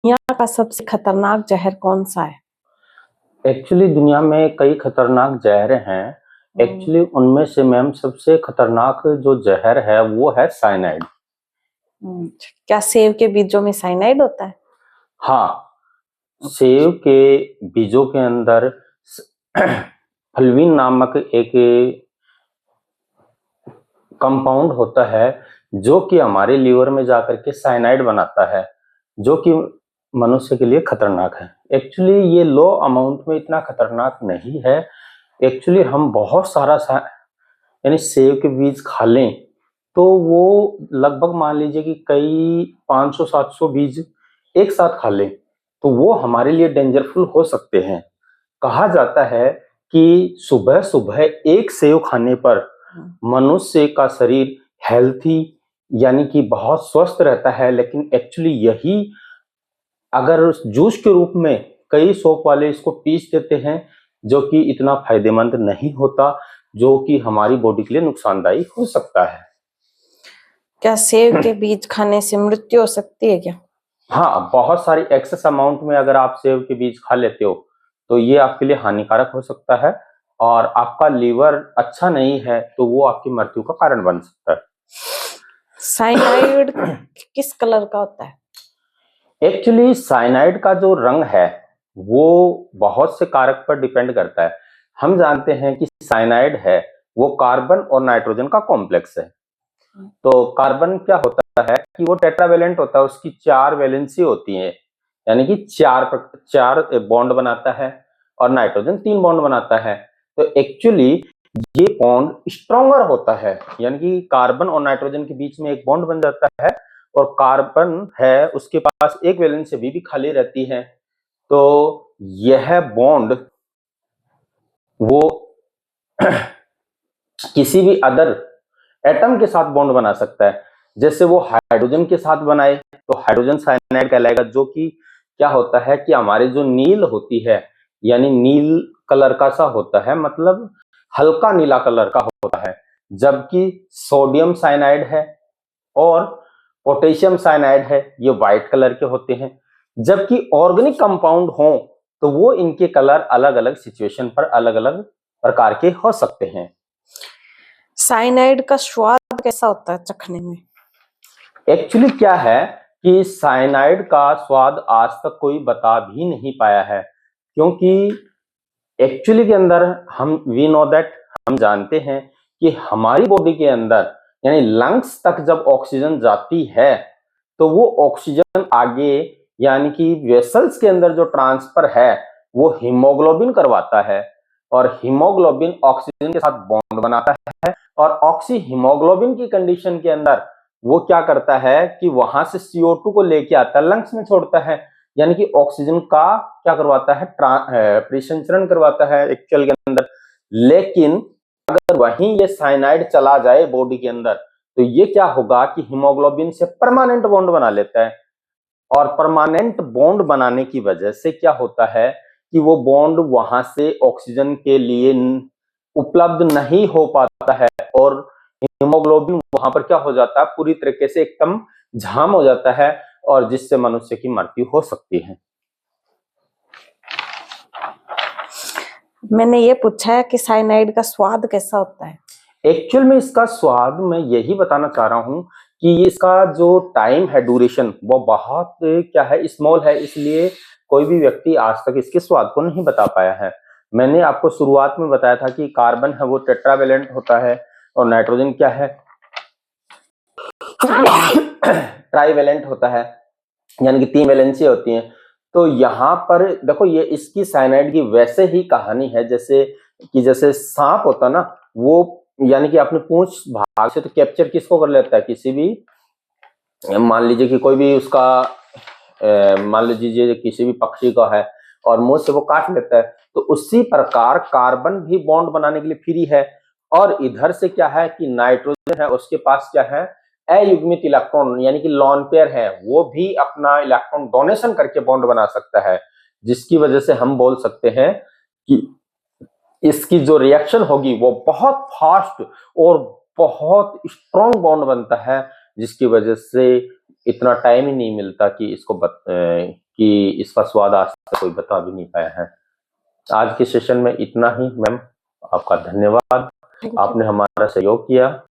यहाँ का सबसे खतरनाक जहर कौन सा है? एक्चुअली दुनिया में कई खतरनाक जहर हैं। एक्चुअली उनमें से मैम सबसे खतरनाक जो जहर है वो है साइनाइड। क्या सेब के बीजों में साइनाइड होता है? हाँ, सेब के बीजों के अंदर फल्वीन नामक एक कंपाउंड होता है जो कि हमारे लीवर में जाकर के साइनाइड बनाता है, जो कि मनुष्य के लिए खतरनाक है। एक्चुअली ये लो अमाउंट में इतना खतरनाक नहीं है। एक्चुअली हम बहुत सारा यानी सेब के बीज खा लें तो वो लगभग मान लीजिए कि कई 500-700 बीज एक साथ खा लें तो वो हमारे लिए डेंजरफुल हो सकते हैं। कहा जाता है कि सुबह सुबह एक सेब खाने पर मनुष्य का शरीर हेल्थी यानी कि बहुत स्वस्थ रहता है, लेकिन एक्चुअली यही अगर जूस के रूप में कई शॉप वाले इसको पीस देते हैं जो कि इतना फायदेमंद नहीं होता, जो कि हमारी बॉडी के लिए नुकसानदायी हो सकता है। क्या सेब के बीज खाने से मृत्यु हो सकती है क्या? हाँ, बहुत सारी एक्सेस अमाउंट में अगर आप सेब के बीज खा लेते हो तो ये आपके लिए हानिकारक हो सकता है और आपका लीवर अच्छा नहीं है तो वो आपकी मृत्यु का कारण बन सकता है। साइनाइड किस कलर का होता है? एक्चुअली साइनाइड का जो रंग है वो बहुत से कारक पर डिपेंड करता है। हम जानते हैं कि साइनाइड है वो कार्बन और नाइट्रोजन का कॉम्प्लेक्स है। तो कार्बन क्या होता है कि वो टेट्रावेलेंट होता है, उसकी 4 वैलेंसी होती है, यानी कि चार बॉन्ड बनाता है और नाइट्रोजन 3 बॉन्ड बनाता है। तो एक्चुअली ये बॉन्ड स्ट्रॉन्गर होता है, यानी कि कार्बन और नाइट्रोजन के बीच में एक बॉन्ड बन जाता है और कार्बन है उसके पास एक वैलेंसी भी खाली रहती है। तो यह बॉन्ड वो किसी भी अदर एटम के साथ बॉन्ड बना सकता है। जैसे वो हाइड्रोजन के साथ बनाए तो हाइड्रोजन साइनाइड कहलाएगा, जो कि क्या होता है कि हमारी जो नील होती है यानी नील कलर का सा होता है, मतलब हल्का नीला कलर का होता है, जबकि सोडियम साइनाइड है और पोटेशियम साइनाइड है ये व्हाइट कलर के होते हैं। जबकि ऑर्गेनिक कंपाउंड हो तो वो इनके कलर अलग अलग सिचुएशन पर अलग अलग प्रकार के हो सकते हैं। साइनाइड का स्वाद कैसा होता है चखने में? एक्चुअली क्या है कि साइनाइड का स्वाद आज तक कोई बता भी नहीं पाया है, क्योंकि एक्चुअली के अंदर हम जानते हैं कि हमारी बॉडी के अंदर यानी लंग्स तक जब ऑक्सीजन जाती है तो वो ऑक्सीजन आगे यानी कि वेसल्स के अंदर जो ट्रांसफर है वो हीमोग्लोबिन करवाता है और हीमोग्लोबिन ऑक्सीजन के साथ बॉन्ड बनाता है और ऑक्सी हीमोग्लोबिन की कंडीशन के अंदर वो क्या करता है कि वहां से CO2 को लेके आता है, लंग्स में छोड़ता है, यानी कि ऑक्सीजन का क्या करवाता है, परिसंचरण करवाता है एक्चुअल के अंदर। लेकिन अगर वहीं ये साइनाइड चला जाए बॉडी के अंदर तो ये क्या होगा कि हीमोग्लोबिन से परमानेंट बॉन्ड बना लेता है और परमानेंट बॉन्ड बनाने की वजह से क्या होता है कि वो बॉन्ड वहां से ऑक्सीजन के लिए उपलब्ध नहीं हो पाता है और हीमोग्लोबिन वहां पर क्या हो जाता है, पूरी तरीके से एकदम जाम हो जाता है और जिससे मनुष्य की मृत्यु हो सकती है। मैंने ये पूछा है कि साइनाइड का स्वाद कैसा होता है। एक्चुअल में इसका स्वाद मैं यही बताना चाह रहा हूं कि इसका जो टाइम है, ड्यूरेशन, वो बहुत क्या है, स्मॉल है, इसलिए कोई भी व्यक्ति आज तक इसके स्वाद को नहीं बता पाया है। मैंने आपको शुरुआत में बताया था कि कार्बन है वो टेट्रावेलेंट होता है और नाइट्रोजन क्या है, ट्राइवेलेंट होता है, यानी कि 3 वैलेंसी होती हैं। तो यहाँ पर देखो ये इसकी साइनाइड की वैसे ही कहानी है जैसे सांप होता ना, वो यानी कि अपने पूंछ भाग से तो कैप्चर किसको कर लेता है, किसी भी, मान लीजिए कि कोई भी उसका मान लीजिए किसी भी पक्षी का है और मुंह से वो काट लेता है, तो उसी प्रकार कार्बन भी बॉन्ड बनाने के लिए फ्री है और इधर से क्या है कि नाइट्रोजन है उसके पास क्या है, अयुग्मित इलेक्ट्रॉन यानी कि लॉन पेयर है, वो भी अपना इलेक्ट्रॉन डोनेशन करके बॉन्ड बना सकता है, जिसकी वजह से हम बोल सकते हैं कि इसकी जो रिएक्शन होगी वो बहुत फास्ट और बहुत स्ट्रॉन्ग बॉन्ड बनता है, जिसकी वजह से इतना टाइम ही नहीं मिलता कि कि इसका स्वाद आज तक कोई बता भी नहीं पाया है। आज के सेशन में इतना ही। मैम, आपका धन्यवाद, थैंक यू। आपने हमारा सहयोग किया।